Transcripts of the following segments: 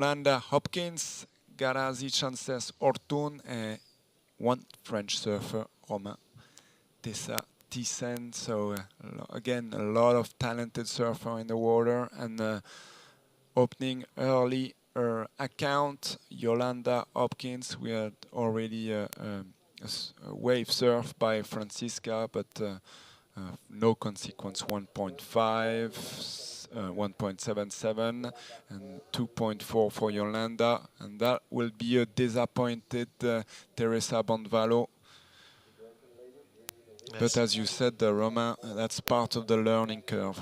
Yolanda Hopkins, Garazi Chances Ortoun, et one French surfer, Romain Thyssen. So again, a lot of talented surfer in the water, and opening early her account, Yolanda Hopkins. We had already a wave surf by Francisca, but no consequence. 1.5, 1.77, and 2.4 for Yolanda, and that will be a disappointed Teresa Bonvallo. Yes. But as you said, Romain, that's part of the learning curve.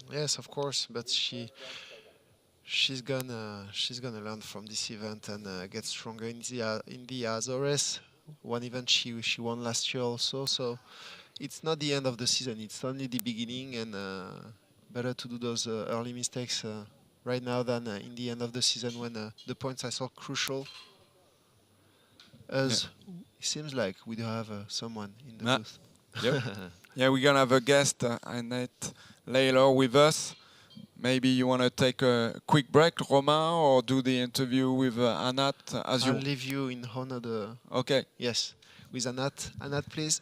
Yes, of course, but she's gonna learn from this event and get stronger in the Azores. One event she won last year also, so it's not the end of the season. It's only the beginning, and better to do those early mistakes right now than in the end of the season when the points are so crucial. Yeah. As it seems like we do have someone in the Ma- booth. Yep. Yeah, we're gonna have a guest, Annette Layler, with us. Maybe you want to take a quick break, Romain, or do the interview with Anat as I'll you. leave you in honor the Okay. yes with Anat. Anat, please.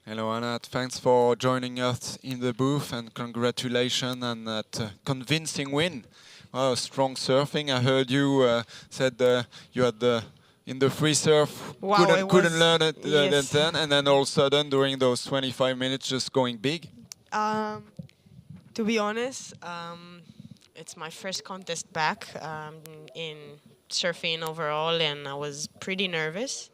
Hello, Anat. Thanks for joining us in the booth, and congratulations on that convincing win. Wow, strong surfing. I heard you said you had in the free surf Wow, couldn't learn it yes. then, and then all of a sudden during those 25 minutes just going big. Um, to be honest, it's my first contest back in surfing overall, and I was pretty nervous.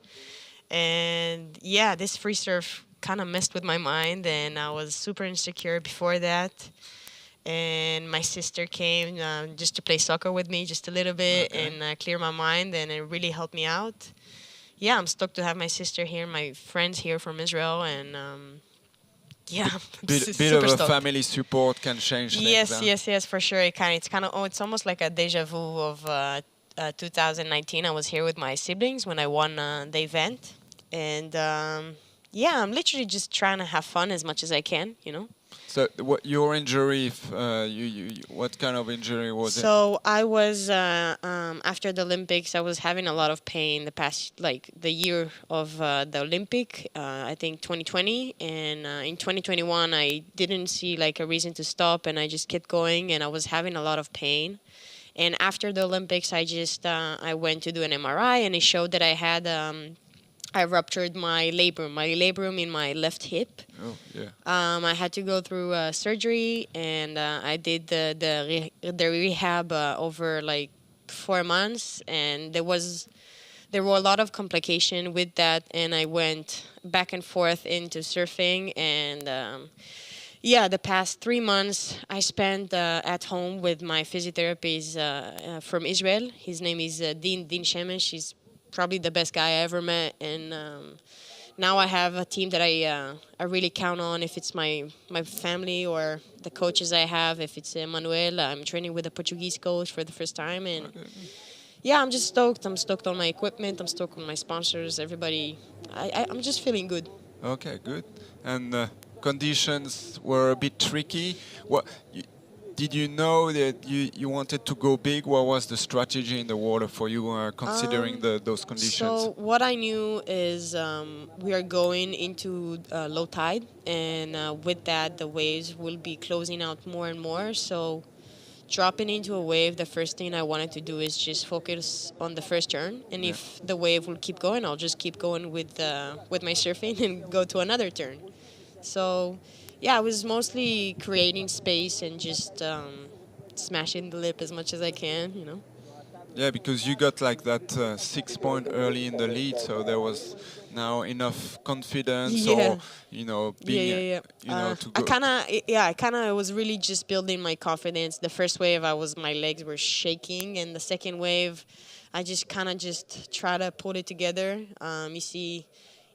And yeah, this free surf kind of messed with my mind, and I was super insecure before that. And my sister came just to play soccer with me just a little bit and clear my mind, and it really helped me out. Yeah, I'm stoked to have my sister here, my friends here from Israel, and yeah, I'm Bit of super a stoked. family support can change things. Yes, Huh? yes, for sure. It's kind of it's almost like a deja vu of 2019. I was here with my siblings when I won the event, and yeah, I'm literally just trying to have fun as much as I can, you know. So what your injury? If, what kind of injury was it? So I was after the Olympics. I was having a lot of pain the past, like the year of the Olympic. I think 2020, and in 2021, I didn't see like a reason to stop, and I just kept going, and I was having a lot of pain. And after the Olympics, I went to do an MRI, and it showed that I ruptured my labrum in my left hip. Oh yeah. I had to go through surgery, and I did the rehab over like 4 months, and there were a lot of complication with that, and I went back and forth into surfing, and yeah, the past 3 months I spent at home with my physiotherapist from Israel. His name is Din Shemesh. He's probably the best guy I ever met, and now I have a team that I really count on. If it's my family or the coaches I have, if it's Manuel, I'm training with a Portuguese coach for the first time, and yeah, I'm just stoked. I'm stoked on my equipment. I'm stoked on my sponsors. Everybody, I'm just feeling good. Okay, good. And conditions were a bit tricky. What did you know that you wanted to go big? What was the strategy in the water for you, considering those conditions? So what I knew is we are going into low tide, and with that, the waves will be closing out more and more. So dropping into a wave, the first thing I wanted to do is just focus on the first turn, and Yeah. if the wave will keep going, I'll just keep going with my surfing and go to another turn. So yeah, I was mostly creating space and just smashing the lip as much as I can, you know. Yeah, because you got like that 6 point early in the lead, so there was now enough confidence, or Yeah. Yeah, being, yeah, yeah. to go. I kind of was really just building my confidence. The first wave, my legs were shaking, and the second wave, I just kind of just try to put it together. You see,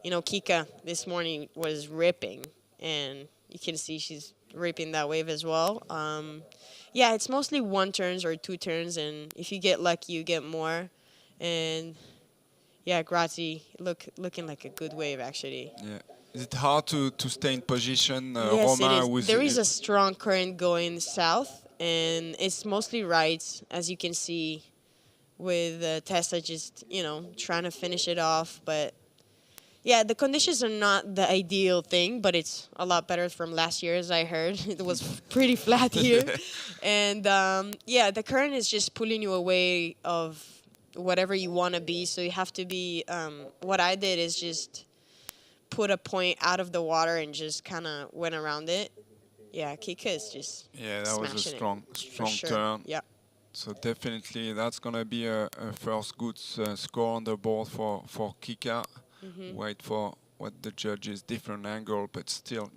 Kika this morning was ripping, and you can see she's ripping that wave as well. Yeah, it's mostly one turns or two turns, and if you get lucky, you get more. And yeah, Grazi looking like a good wave actually. Yeah. Is it hard to stay in position? Yes, it Romain is. was There is a strong current going south, and it's mostly rights, as you can see, with Tessa just, trying to finish it off. But yeah, the conditions are not the ideal thing, but it's a lot better from last year, as I heard. It was pretty flat here. And yeah, the current is just pulling you away of whatever you want to be. So you have to be, what I did is just put a point out of the water and just kind of went around it. Yeah, Kika is just that was a smashing strong sure. turn. Yeah. So definitely that's gonna be a first good score on the board for Kika. Wait for what the judges different angle, but still,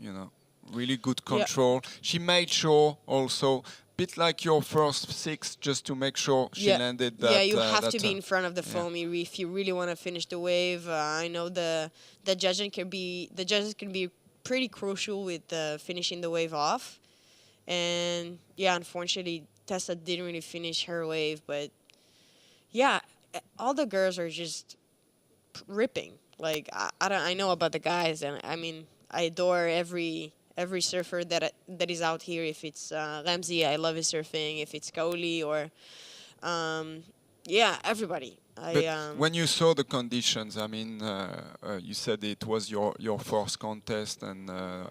really good control. She made sure also, bit like your first 6, just to make sure she landed that. Yeah, you have to be in front of the foam if you really want to finish the wave. I know the judges can be pretty crucial with finishing the wave off. And yeah, unfortunately, Tessa didn't really finish her wave, but yeah, all the girls are just ripping. Like I know about the guys, and I mean I adore every surfer that is out here. If it's Ramsey, I love his surfing. If it's Kaoli or yeah, everybody. But when you saw the conditions, I mean, you said it was your first contest and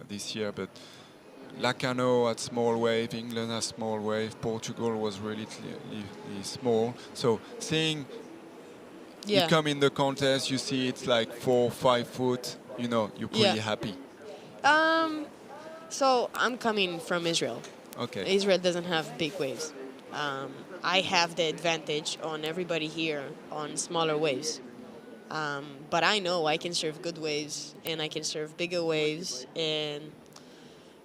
this year, but Lacano had small wave, England has small wave, Portugal was relatively small. So seeing you come in the contest, you see it's like 4 or 5 foot, you're pretty happy. So I'm coming from Israel. Okay. Israel doesn't have big waves. I have the advantage on everybody here on smaller waves. But I know I can surf good waves and I can surf bigger waves. And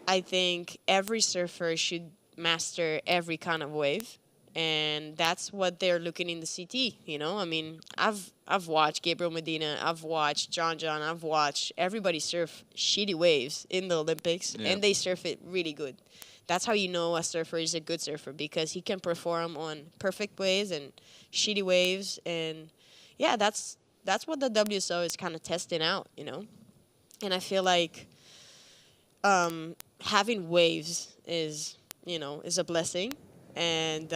I think every surfer should master every kind of wave. And that's what they're looking in the CT, I mean, I've watched Gabriel Medina, I've watched John, I've watched everybody surf shitty waves in the Olympics, and they surf it really good. That's how you know a surfer is a good surfer, because he can perform on perfect waves and shitty waves. And yeah, that's what the WSO is kind of testing out, And I feel like having waves is a blessing. And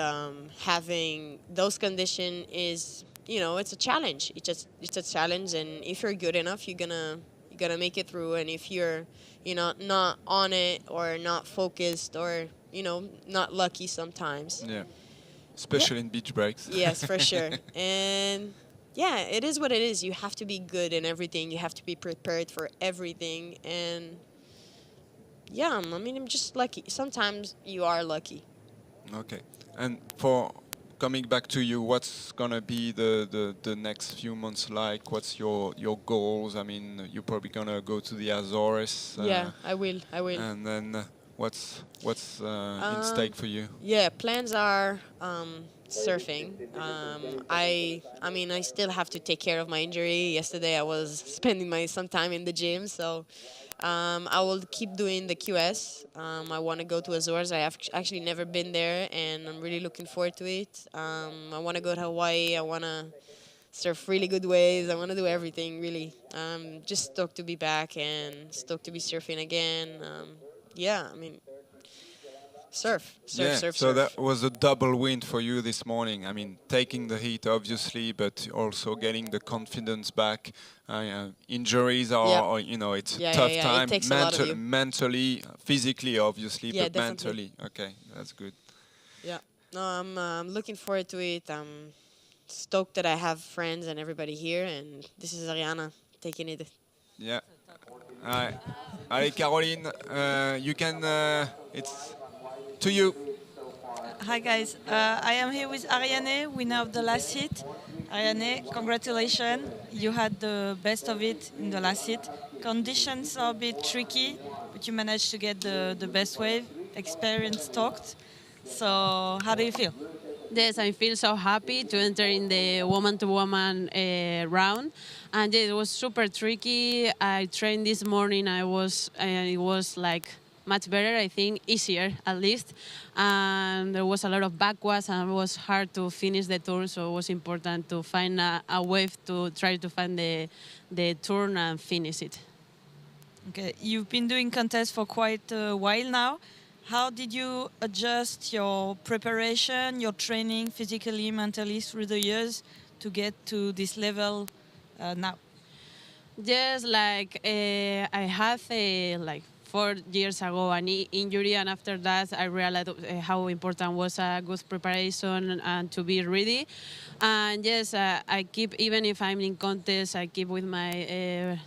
having those conditions is, it's a challenge. It's a challenge, and if you're good enough, you're gonna make it through. And if you're, not on it or not focused or not lucky sometimes. Yeah, especially in beach breaks. Yes, for sure. And yeah, it is what it is. You have to be good in everything. You have to be prepared for everything. And yeah, I mean, I'm just lucky. Sometimes you are lucky. Okay, and for coming back to you, what's gonna be the next few months like? What's your goals? I mean, you're probably gonna go to the Azores. Yeah, I will. And then what's in stake for you? Yeah, plans are surfing. I mean, I still have to take care of my injury. Yesterday, I was spending some time in the gym, so. I will keep doing the QS. I want to go to Azores. I have actually never been there, and I'm really looking forward to it. I want to go to Hawaii. I want to surf really good waves. I want to do everything, really. Just stoked to be back and stoked to be surfing again. Yeah, I mean, surf. So that was a double win for you this morning. I mean, taking the heat, obviously, but also getting the confidence back. Injuries are, it's a tough time. It takes a lot of you. Mentally, physically, obviously, but definitely. mentally. Okay, that's good. Yeah. No, I'm looking forward to it. I'm stoked that I have friends and everybody here, and this is Ariane taking it. Yeah. All right. Allez, Caroline, you can, it's to you. Hi guys, I am here with Ariane, winner of the last heat. Ariane, congratulations, you had the best of it in the last heat. Conditions are a bit tricky, but you managed to get the best wave. Experience talked. So how do you feel? Yes, I feel so happy to enter in the woman-to-woman round, and it was super tricky. I trained this morning. It was like much better, I think, easier at least. And there was a lot of backwards, and it was hard to finish the turn, so it was important to find a wave to try to find the turn and finish it. Okay, you've been doing contests for quite a while now. How did you adjust your preparation, your training, physically, mentally through the years to get to this level now? Yes, like I had like 4 years ago an injury, and after that I realized how important was a good preparation and to be ready. And yes, I keep, even if I'm in contest, I keep with my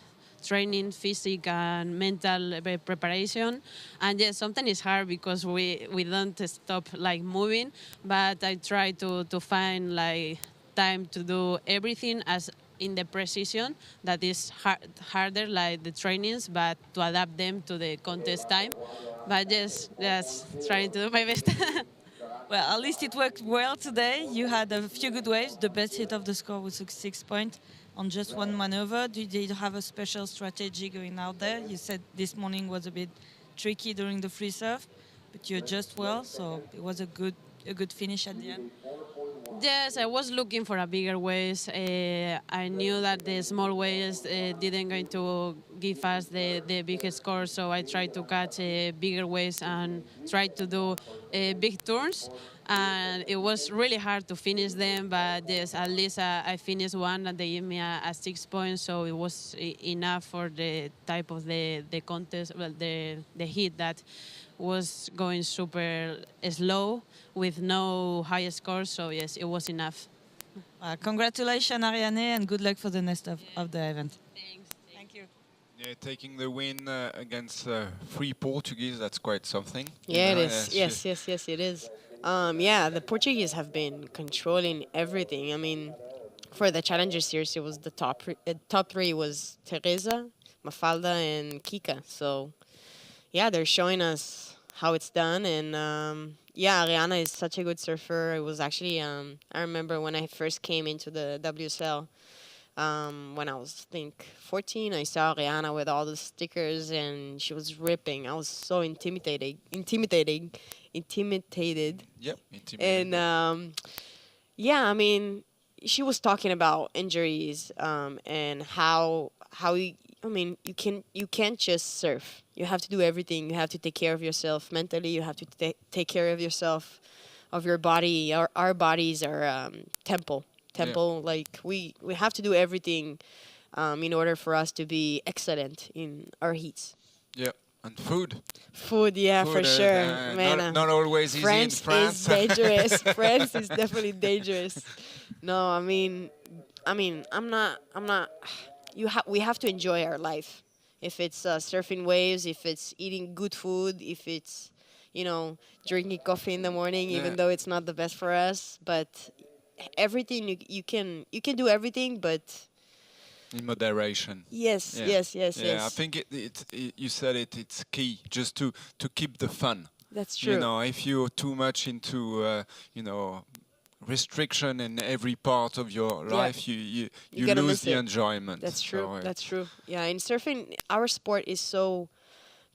training, physique and mental preparation. And yes, sometimes it's hard because we don't stop like moving, but I try to find like time to do everything as in the precision that is harder like the trainings, but to adapt them to the contest time. But yes, just trying to do my best. Well, at least it worked well today. You had a few good waves. The best hit of the score was 6 points on just one maneuver. Did you have a special strategy going out there? You said this morning was a bit tricky during the free surf, but you adjust well, so it was a good finish at the end. Yes, I was looking for a bigger waves. I knew that the small waves didn't going to give us the big score, so I tried to catch bigger waves and try to do big turns. And it was really hard to finish them, but yes, at least I finished one and they gave me a 6 points, so it was enough for the type of the contest, well, the heat that was going super slow with no high scores, so yes, it was enough. Congratulations, Ariane, and good luck for the rest of the event. Thanks. Thank you. Yeah, taking the win against three Portuguese, that's quite something. Yeah, You know, it is. Yes, it is. Yeah, the Portuguese have been controlling everything. I mean, for the Challenger Series, it was the top three was Teresa, Mafalda, and Kika. So, yeah, they're showing us how it's done. And, yeah, Ariana is such a good surfer. It was actually, I remember when I first came into the WSL, when I was, I think, 14, I saw Ariana with all the stickers, and she was ripping. I was so intimidated. Yep, And, yeah, I mean, she was talking about injuries and how I mean, you can't just surf. You have to do everything. You have to take care of yourself mentally. You have to take care of yourself, of your body. Our bodies are temple. Like we have to do everything in order for us to be excellent in our heats. yeah, and food. Food, yeah, Food, for sure. Man, not always easy in France France. is dangerous. France is definitely dangerous. No, I mean, I'm not. We have to enjoy our life. If it's surfing waves, if it's eating good food, if it's, drinking coffee in the morning, even Yeah. though it's not the best for us. But everything you can do everything, but In moderation. yes, Yeah. yes, yes, Yeah, yes. I think you said it. It's key just to keep the fun. That's true. You know, if you're too much into restriction in every part of your Yeah. life, you gotta lose miss the it. enjoyment. That's true. So, That's true. Yeah, in surfing, our sport is so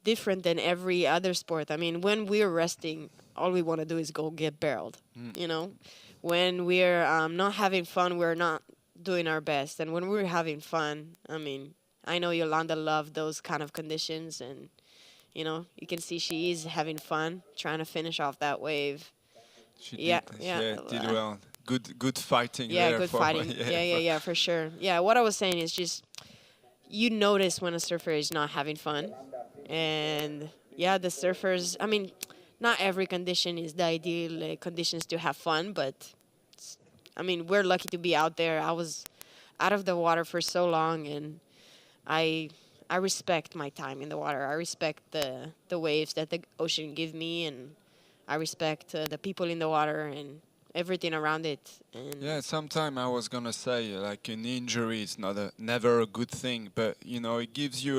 different than every other sport. I mean, when we're resting, all we want to do is go get barreled. You know, when we're not having fun, we're not doing our best. And when we're having fun, I mean, I know Yolanda loved those kind of conditions, and you can see she is having fun trying to finish off that wave. she Yeah, did, yeah. did well. Good fighting Yeah, there. good for, fighting. Yeah, for sure. Yeah, what I was saying is just you notice when a surfer is not having fun. And yeah, the surfers, I mean, not every condition is the ideal conditions to have fun, but I mean, we're lucky to be out there. I was out of the water for so long, and I I respect my time in the water. I respect the waves that the ocean give me, and I respect the people in the water and everything around it. And Yeah, sometime I was gonna say like an injury is never a good thing, but it gives you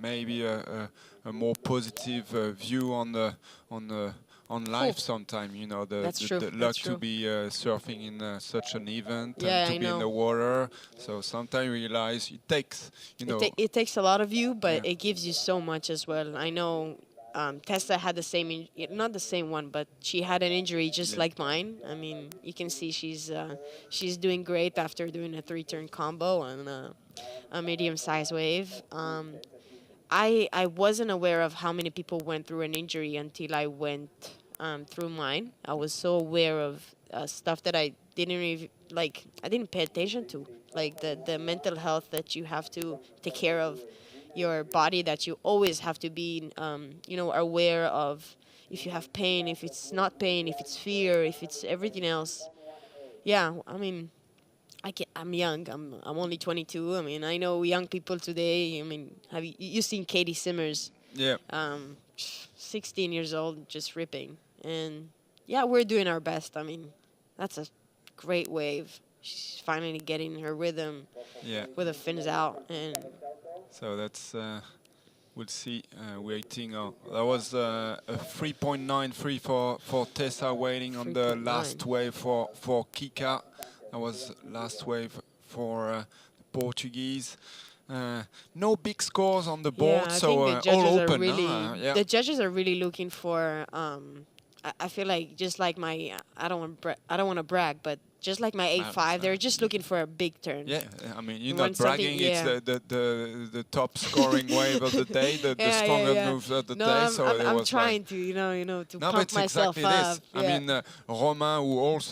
maybe a more positive view on life. Sometime That's true, the that's luck to true. be surfing in such an event Yeah, and to I be in know. the water. So sometimes you realize it takes it takes a lot of you, but Yeah. it gives you so much as well. I know Tessa had the same, not the same one, but she had an injury just Yeah. like mine. I mean, you can see she's doing great after doing a 3-turn combo and a medium-sized wave. I wasn't aware of how many people went through an injury until I went through mine. I was so aware of stuff that I didn't even like. I didn't pay attention to, like the mental health that you have to take care of, your body that you always have to be, aware of. If you have pain, if it's not pain, if it's fear, if it's everything else. Yeah, I mean, I'm young. I'm only 22. I mean, I know young people today. I mean, have you seen Katie Simmers? Yeah. 16 years old, just ripping. And yeah, we're doing our best. I mean, that's a great wave. She's finally getting her rhythm Yeah. with the fins out. And So that's we'll see. Waiting. That was a 3.93 for Tessa, waiting on the 3.9. last wave for Kika. That was last wave for the Portuguese. No big scores on the board, yeah, I so think the judges all are open. really Yeah. the judges are really looking for. I feel like just like my I don't want to brag, but just like my 8.5, they're just looking for a big turn. Yeah, I mean, you're Want not something- bragging. It's yeah. the top scoring wave of the day, the strongest move of the no, day. I'm, so I'm, it I'm was trying like, to, to no, but pump it's myself exactly up. this. Yeah. I mean, Romain,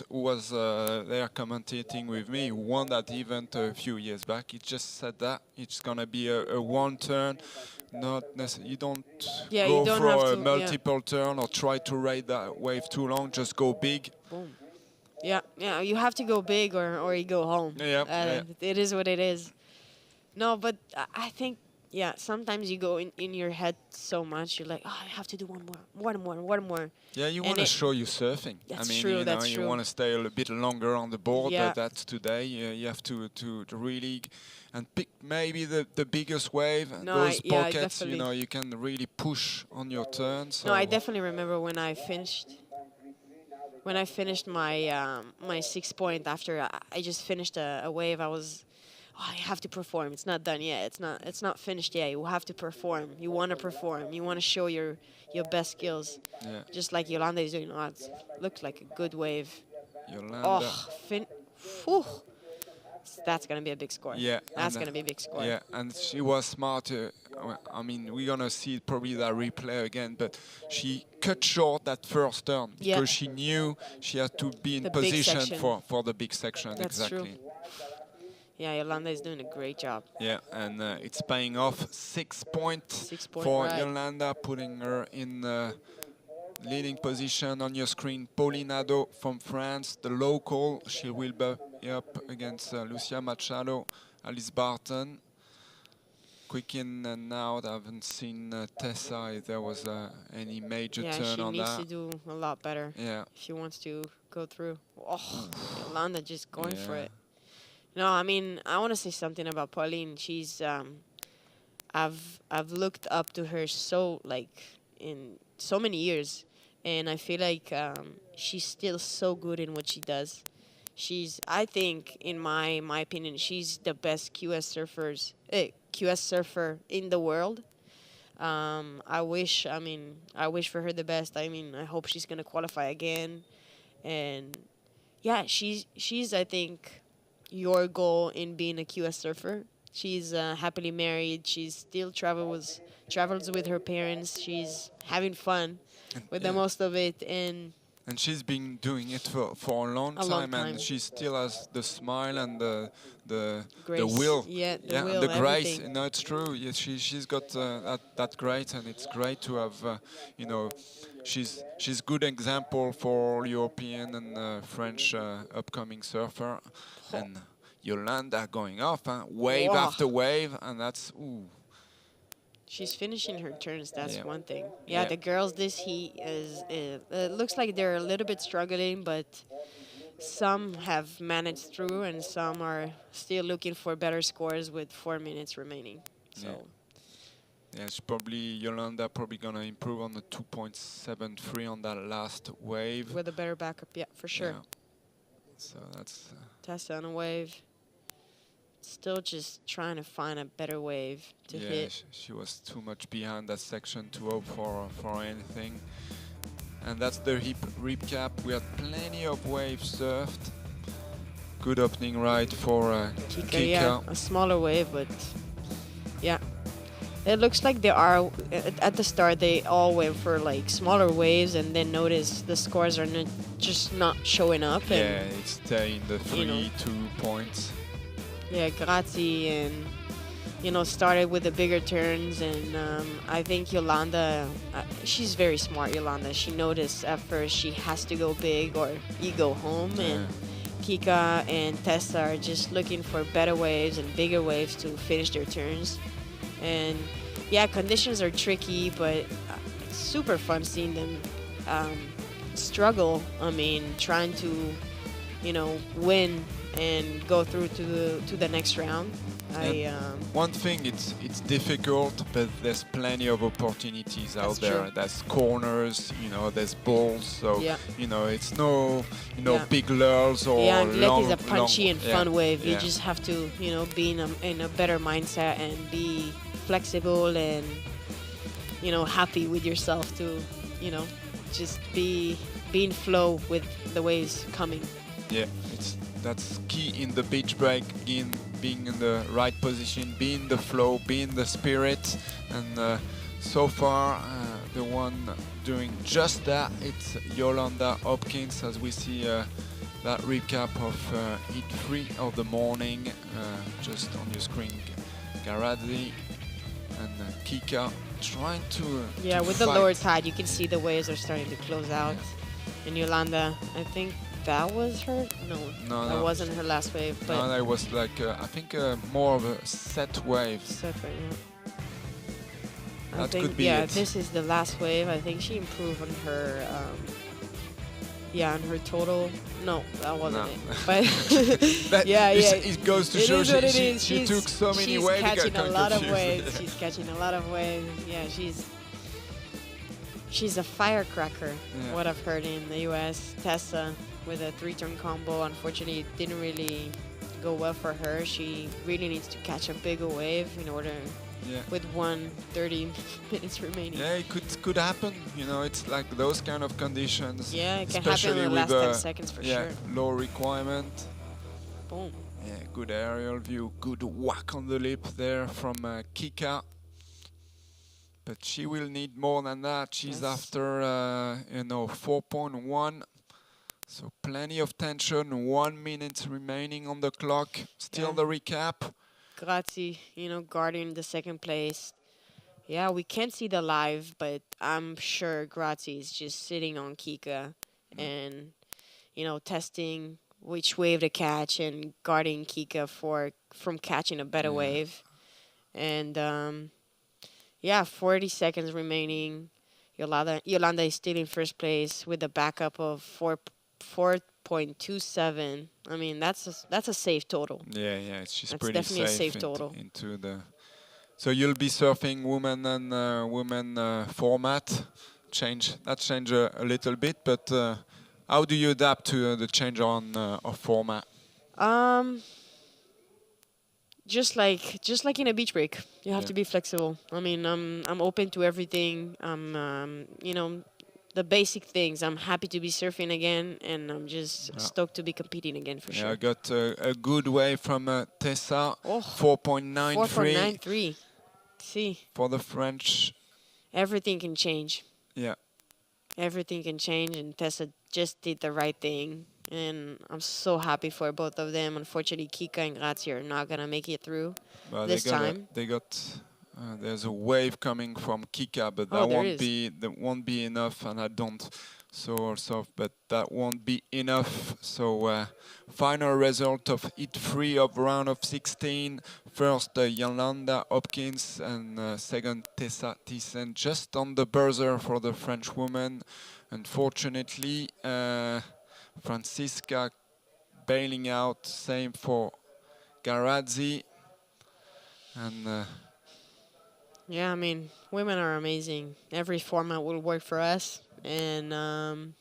who was there commentating with me, who won that event a few years back, he just said that it's gonna be a one turn. Not necessarily. You don't Yeah, go you don't for have a to- yeah. multiple turn or try to ride that wave too long. Just go big. Boom. Yeah, you have to go big or you go home. Yeah. It is what it is. No, but I think, sometimes you go in your head so much, you're like, oh, I have to do one more. Yeah, you And want to it- show you surfing. That's I mean, true, you that's you true. want to stay a little bit longer on the board. Yeah. That's today. You have to really and pick maybe the biggest wave. No, those I pockets, definitely- you can really push on your turn. So No, I definitely remember when I finished my 6 point after I just finished a wave. I was, I have to perform. It's not done yet. It's not finished yet. You have to perform. You want to perform. You want to show your best skills. Yeah. Just like Yolanda is doing. Oh, it looks like a good wave. Yolanda. Whew. That's gonna be a big score. Yeah, That's and, gonna be a big score. Yeah, and she was smart. I mean, we're gonna see probably that replay again, but she cut short that first turn because Yeah. she knew she had to be in The big position section. for the big section. That's exactly. true. Yeah, Yolanda is doing a great job. Yeah, and it's paying off. 6 point 6 point for ride. Yolanda, putting her in leading position on your screen. Pauline Ado from France, the local. She will be up against Lucia Machado, Alice Barton. Quick in and out. I haven't seen Tessa if there was any major Yeah, turn she on needs that. to do a lot better Yeah. if she wants to go through. Oh, Yolanda just going for Yeah. it. No, I mean, I want to say something about Pauline. She's, I've looked up to her so, like, in so many years, and I feel like she's still so good in what she does. I think, in my opinion, she's the best QS surfer in the world. I wish for her the best. I mean, I hope she's gonna qualify again, and yeah, she's I think your goal in being a QS surfer. She's happily married. She still travels with her parents. She's having fun with the most of it, and she's been doing it for a long time, and she still has the smile and the grace. will. Yeah, the will, and the grace. everything. No, it's true. Yeah, she's got that grace, and it's great to have. She's good example for European and French upcoming surfer, and Yolanda going off, wave Wow. after wave, and that's ooh. She's finishing her turns. That's Yeah. one thing. Yeah. Yeah, the girls this heat is. It looks like they're a little bit struggling, but some have managed through, and some are still looking for better scores with 4 minutes remaining. So. Yeah. Yeah, Yolanda probably gonna improve on the 2.73 on that last wave. With a better backup, yeah, for sure. Yeah. So that's. Tessa on a wave. Still just trying to find a better wave to Yeah, hit. she was too much behind that section to hope for anything. And that's the recap. We had plenty of waves surfed. Good opening ride for Kika, yeah, a smaller wave, but yeah. It looks like they are, at the start, they all went for like smaller waves and then notice the scores are just not showing up. Yeah, And, it's staying the 3-2 points. Yeah, Grazi and, started with the bigger turns. And I think Yolanda, she's very smart, Yolanda. She noticed at first she has to go big or you go home. Yeah. And Kika and Tessa are just looking for better waves and bigger waves to finish their turns. And yeah, conditions are tricky, but it's super fun seeing them struggle. I mean, trying to, win and go through to the next round. One thing, it's difficult, but there's plenty of opportunities out there. True. There's corners, there's balls, so Yeah. It's no, Yeah. big lulls or Yeah, Anglet long, is a punchy and fun wave. You yeah. just have to, be in a better mindset and be flexible and, happy with yourself to, just be in flow with the waves coming. Yeah, that's key in the beach break, in being in the right position, be in the flow, be in the spirit. And so far, the one doing just that, it's Yolanda Hopkins, as we see that recap of Heat 3 of the morning, just on your screen. Garadzi and Kika trying to Yeah, to with the fight. lower tide, you can see the waves are starting to close out. And Yolanda, I think that was her. No, No, that no. wasn't her last wave. But No, that was like I think more of a set wave. separate, yeah. I That think, could be yeah, it. this is the last wave. I think she improved on her, on her total. No, that wasn't No. it. But But yeah, it goes to It show is what it is. she took so many she's waves. it got catching a lot of confused. waves. She's catching a lot of waves. Yeah, she's a firecracker. Yeah. What I've heard in the U.S. Tessa with a 3-turn combo. Unfortunately, it didn't really go well for her. She really needs to catch a bigger wave in order. Yeah. With 1:30 minutes remaining. Yeah, it could happen. It's like those kind of conditions. Yeah, it can happen especially in the with last 10 seconds for yeah, sure. low requirement. Boom. Yeah, good aerial view, good whack on the lip there from Kika. But she will need more than that. She's Yes. after 4.1. So plenty of tension. 1 minute remaining on the clock. Still Yeah. the recap. Grazi, guarding the second place. Yeah, we can't see the live, but I'm sure Grazi is just sitting on Kika and, testing which wave to catch and guarding Kika from catching a better Yeah. wave. And 40 seconds remaining. Yolanda is still in first place with a backup of 4.27. I mean, that's a safe total. Yeah, she's That's pretty definitely a safe safe total. into the. So you'll be surfing women and women format. Change a little bit, but how do you adapt to the change of format? Just like in a beach break, you have Yeah. to be flexible. I mean, I'm open to everything. The basic things. I'm happy to be surfing again, and I'm just stoked to be competing again for Yeah, sure. I got a good wave from Tessa, Oh, 4.93 4.93. See, for the French. everything can change. Yeah, Everything can change, and Tessa just did the right thing. And I'm so happy for both of them. Unfortunately, Kika and Grazi are not going to make it through but this time. they got. There's a wave coming from Kika, but Oh, there is. that won't be enough, and I don't so, but that won't be enough. So final result of Heat 3 of round of 16. First Yolanda Hopkins and second Tessa Thyssen, just on the buzzer for the French woman. Unfortunately, Francisca bailing out. Same for Garadzi. And Yeah, I mean, women are amazing. Every format will work for us. And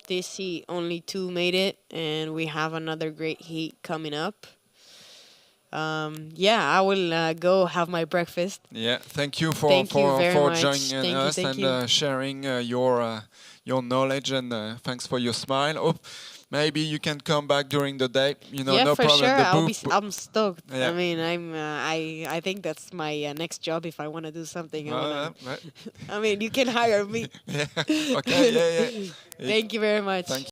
this heat, only 2 made it, and we have another great heat coming up. yeah, I will go have my breakfast. Yeah, thank you for Thank you very much. joining us Thank and you. sharing your knowledge, and thanks for your smile. Oh, maybe you can come back during the day. You know, Yeah, no for problem. sure. The I'm stoked. Yeah. I mean, I think that's my next job if I want to do something. I mean, you can hire me. Yeah. Okay. Yeah. Yeah. Thank you very much. Thank